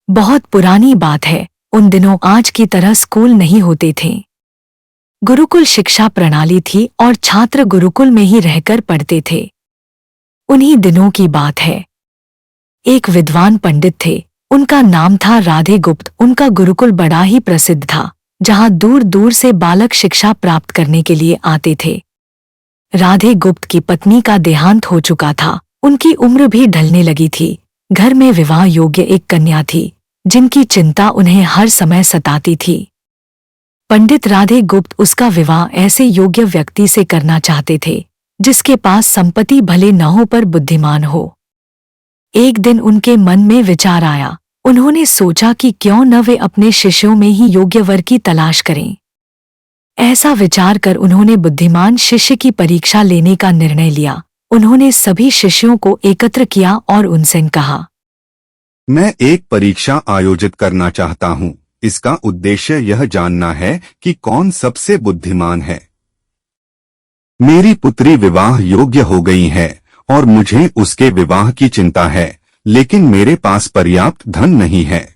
बहुत पुरानी बात है। उन दिनों आज की तरह स्कूल नहीं होते थे। गुरुकुल शिक्षा प्रणाली थी और छात्र गुरुकुल में ही रहकर पढ़ते थे। उन्हीं दिनों की बात है। एक विद्वान पंडित थे। उनका नाम था राधे गुप्त। उनका गुरुकुल बड़ा ही प्रसिद्ध था, जहां दूर दूर से बालक शिक्षा प्राप्त करने के लिए आते थे। राधे गुप्त की पत्नी का देहांत हो चुका था। उनकी उम्र भी ढलने लगी थी। घर में विवाह योग्य एक कन्या थी, जिनकी चिंता उन्हें हर समय सताती थी। पंडित राधे गुप्त उसका विवाह ऐसे योग्य व्यक्ति से करना चाहते थे, जिसके पास संपत्ति भले न हो पर बुद्धिमान हो। एक दिन उनके मन में विचार आया। उन्होंने सोचा कि क्यों न वे अपने शिष्यों में ही योग्य वर की तलाश करें। ऐसा विचार कर उन्होंने बुद्धिमान शिष्य की परीक्षा लेने का निर्णय लिया। उन्होंने सभी शिष्यों को एकत्र किया और उनसे कहा, मैं एक परीक्षा आयोजित करना चाहता हूँ। इसका उद्देश्य यह जानना है कि कौन सबसे बुद्धिमान है। मेरी पुत्री विवाह योग्य हो गई है और मुझे उसके विवाह की चिंता है, लेकिन मेरे पास पर्याप्त धन नहीं है।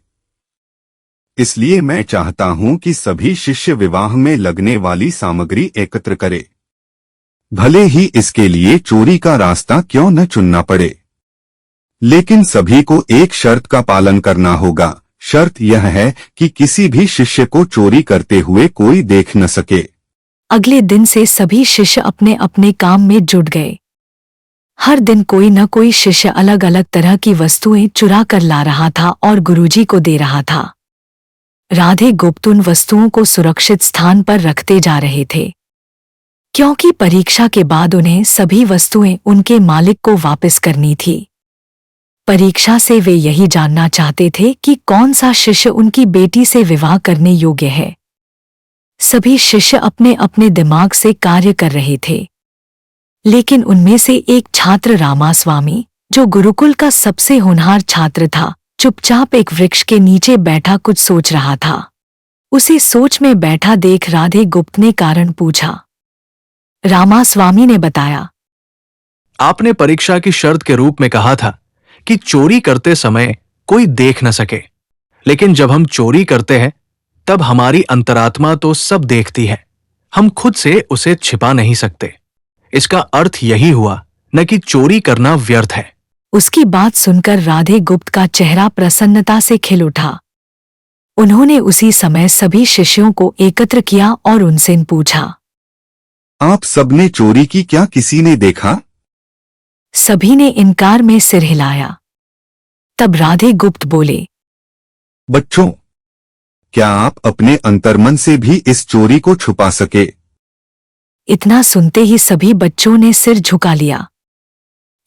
इसलिए मैं चाहता हूं कि सभी शिष्य विवाह में लगने वाली सामग्री एकत्र करें, भले ही इसके लिए चोरी का रास्ता क्यों न चुनना पड़े। लेकिन सभी को एक शर्त का पालन करना होगा। शर्त यह है कि किसी भी शिष्य को चोरी करते हुए कोई देख न सके। अगले दिन से सभी शिष्य अपने अपने काम में जुट गए। हर दिन कोई न कोई शिष्य अलग अलग तरह की वस्तुएं चुरा कर ला रहा था और गुरुजी को दे रहा था। राधे गुप्त उन वस्तुओं को सुरक्षित स्थान पर रखते जा रहे थे, क्योंकि परीक्षा के बाद उन्हें सभी वस्तुएं उनके मालिक को वापस करनी थी। परीक्षा से वे यही जानना चाहते थे कि कौन सा शिष्य उनकी बेटी से विवाह करने योग्य है। सभी शिष्य अपने अपने दिमाग से कार्य कर रहे थे, लेकिन उनमें से एक छात्र रामास्वामी, जो गुरुकुल का सबसे होनहार छात्र था, चुपचाप एक वृक्ष के नीचे बैठा कुछ सोच रहा था। उसे सोच में बैठा देख राधे गुप्त ने कारण पूछा। रामास्वामी ने बताया, आपने परीक्षा की शर्त के रूप में कहा था कि चोरी करते समय कोई देख न सके, लेकिन जब हम चोरी करते हैं तब हमारी अंतरात्मा तो सब देखती है। हम खुद से उसे छिपा नहीं सकते। इसका अर्थ यही हुआ, न कि चोरी करना व्यर्थ है। उसकी बात सुनकर राधे गुप्त का चेहरा प्रसन्नता से खिल उठा। उन्होंने उसी समय सभी शिष्यों को एकत्र किया और उनसे पूछा, आप सबने चोरी की क्या किसी ने देखा? सभी ने इनकार में सिर हिलाया। तब राधे गुप्त बोले, बच्चों, क्या आप अपने अंतर्मन से भी इस चोरी को छुपा सके? इतना सुनते ही सभी बच्चों ने सिर झुका लिया।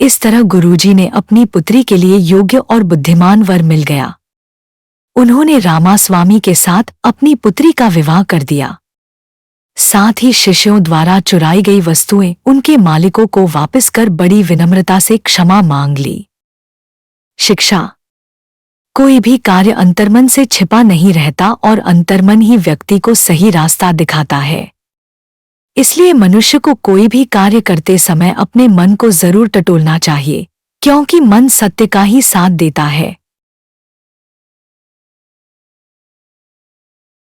इस तरह गुरुजी ने अपनी पुत्री के लिए योग्य और बुद्धिमान वर मिल गया। उन्होंने रामास्वामी के साथ अपनी पुत्री का विवाह कर दिया। साथ ही शिष्यों द्वारा चुराई गई वस्तुएं उनके मालिकों को वापस कर बड़ी विनम्रता से क्षमा मांग ली। शिक्षा। कोई भी कार्य अंतर्मन से छिपा नहीं रहता और अंतर्मन ही व्यक्ति को सही रास्ता दिखाता है। इसलिए मनुष्य को कोई भी कार्य करते समय अपने मन को जरूर टटोलना चाहिए, क्योंकि मन सत्य का ही साथ देता है।